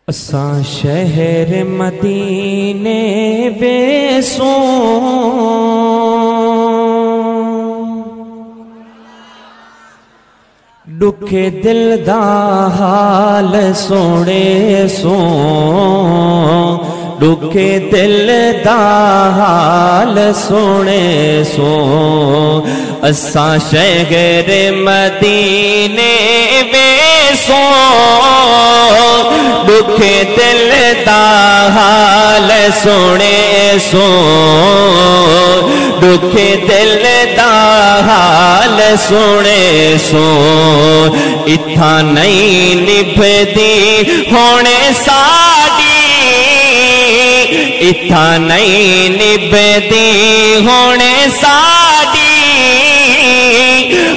असा शहर मदीने वेसों दुखे दिल दा हाल सोने सो दुखे दिल दा हाल सोने सो असा शहर मदीने वेसों दुखे दिल दा हाल सोने सो दुखे दिल दा हाल सोने सो इत्था नहीं निभदी होने साड़ी इत्था नहीं निभदी होने साड़ी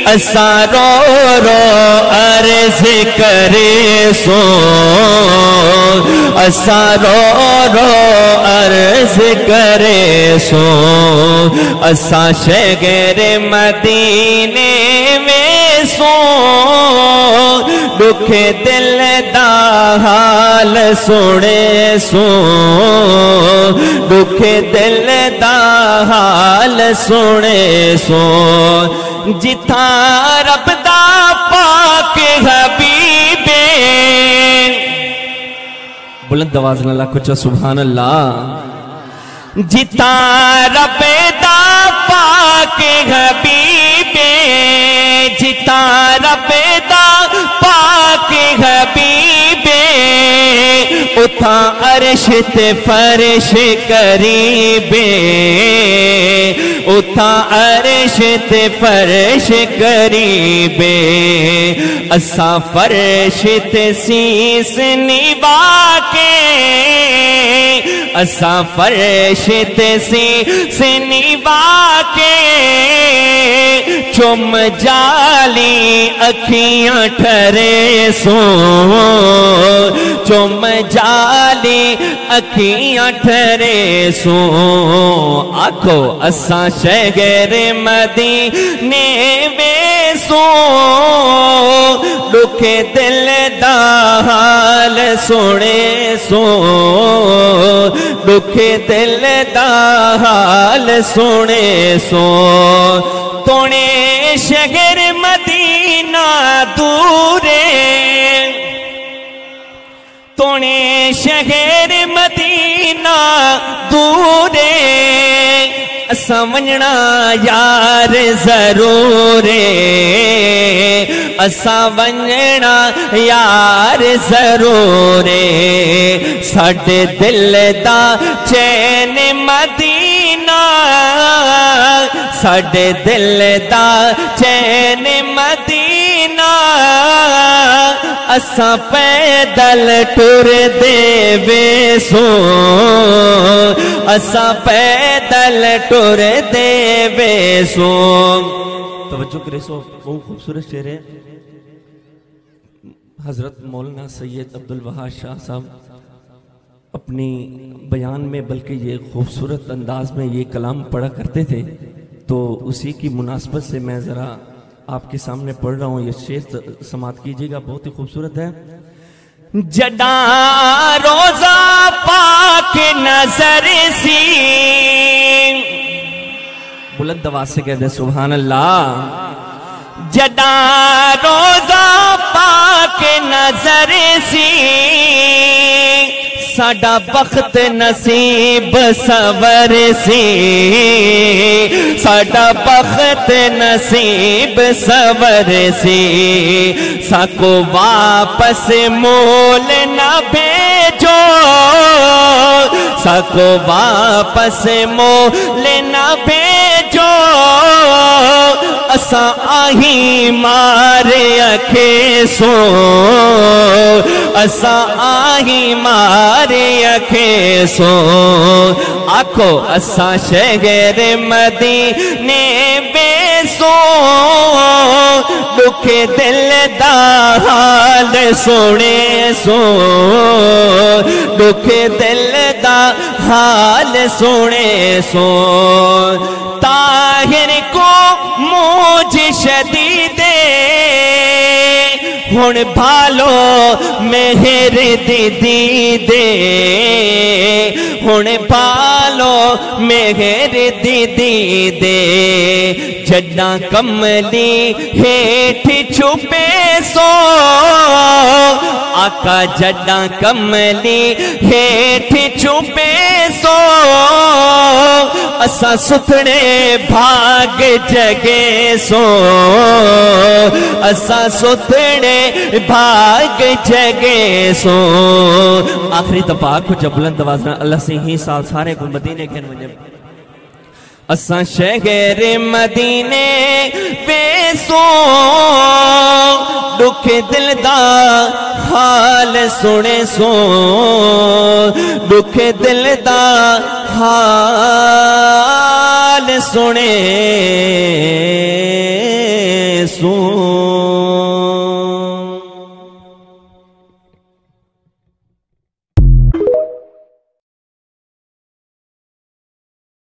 असा रो रो अर्ज करे सो असा रो रो अर्ज करे सो असा शहर मदीने में सो दुखे दिल दा हाल सुने सो दुखे दिल दा हाल सुने सो जिथा रब दा पाक हबीबे बुलंद आवाज नाल आखो सुभान अल्लाह जिथा रब दा पाक हबीबे जिथा रब दा पाक हबीबे उथा अर्श ते फर्श करीबे उथा अर्श ते फर्श करीबे असा फर्श ते सीस निभा के असा फर्श ते सीस निभा के चुम जाली अखियां ठरे सो चुम जाली अखियां ठरे सो आखो असा शहर मदीने वेसो दुखे दिल दा हाल सुने सो दुखे दिल दा हाल सुने सो तोने शहर मदीना दूरे तोने शहर मदीना दूरे असा वंजना यार जरूर असा वंजना यार जरूर साडे दिल दा चैन मदीना साडे दिल दा चैन मदीना असा पैदल टुर देवे सो असा पैदल टुर देवे सो तवज्जो करे सो बहुत खूबसूरत शेर है हजरत मौलाना सैयद अब्दुल वहाब शाह साहब अपनी बयान में बल्कि ये खूबसूरत अंदाज में ये कलाम पढ़ा करते थे तो उसी की मुनासबत से मैं ज़रा आपके सामने पढ़ रहा हूँ ये शेर समात कीजिएगा बहुत ही खूबसूरत है जदा रोजा पाक नजर सी बुलंद आवाज से कहते सुभान अल्लाह जदा रोजा पाक नजर सी साडा बख्त नसीब सवर सी साडा बख्त नसीब सवर सी साको वापस मोल न भेजो साको वापस मोल न भेजो असा आही मारे अखे सो असा आही मारे अखे सो आखो असा शहर मदीने वेसो दुखे दिल दा हाल सोने सो दुखे दिल दा हाल सोने सो ताहिर को मुझ शदीदे हुण भालो मेहर दीदी दे, हुण भालो मेहर दीदी दे, जड्डा कमली हेठ छुपे सो, आका जड्डा कमली हेठ छुपे सो, असा सुथड़े भाग जगे सो, असा सुथड़े भाग जगे सो। आखिरी तपाक को बुलंद आवाज़ में अल्लाह से ही साल सारे को मदीने के वजह असा शहर मदीने पेसो, दुख दिल दा हाल सुने सो, दुख दिल दा हाल सुने सो।